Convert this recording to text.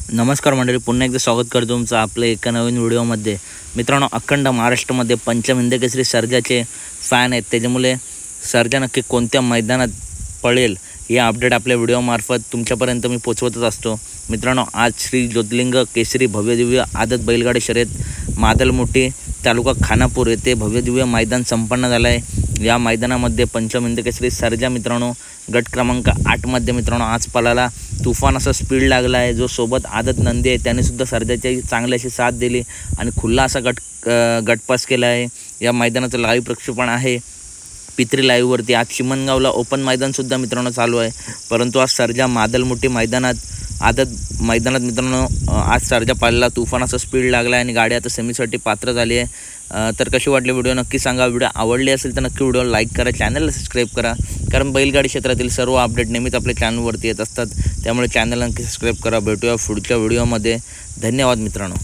नमस्कार मंडळी, पुन्हा एकदा स्वागत करतो तुमचं आपल्या एका नवीन व्हिडिओमध्ये। मित्रांनो, अखंड महाराष्ट्रामध्ये पंचम हिंद केसरी सर्जाचे फॅन आहेत, त्याच्यामुळे सर्जा नक्की कोणत्या मैदानात पळेल या अपडेट आपल्या व्हिडिओमार्फत तुमच्यापर्यंत मी पोचवतच असतो। मित्रांनो, आज श्री ज्योतिर्लिंग केसरी भव्यदिव्य आदत बैलगाडी शर्यत मादलमोठी तालुका खानापूर येथे भव्यदिव्य मैदान संपन्न झालं आहे। या मैदानामध्ये पंचम हिंद केसरी सर्जा मित्रांनो गट क्रमांक 8 मध्ये मित्रांनो आज पळाला तुफान असा स्पीड लागला आहे। जो सोबत आदत नंदी आहे त्याने सुद्धा सर्जाची चांगली अशी साथ दिली आणि खुल्ला असा गटपास केला आहे। या मैदानाचं लाईव्ह प्रक्षेपण आहे पित्री लाईव्हवरती। आज चिमणगावला ओपन मैदानसुद्धा मित्रांनो चालू आहे, परंतु आज सर्जा मादलमोठी आदत मैदानात मित्रांनो आज सर्जा पाळला तुफान असा स्पीड लागला आणि गाडी आता सेमीसाठी पात्र झाली आहे। तर कशी वाटली व्हिडिओ नक्की सांगा। व्हिडिओ आवडली असेल तर नक्की व्हिडिओ लाईक करा, चॅनलला सबस्क्राईब करा, कारण बैलगाडी क्षेत्रातील सर्व अपडेट नेहमीच आपल्या चॅनलवरती येत असतात, त्यामुळे चॅनलला नक्की सबस्क्राईब करा। भेटूया पुढच्या व्हिडिओमध्ये। धन्यवाद मित्रांनो।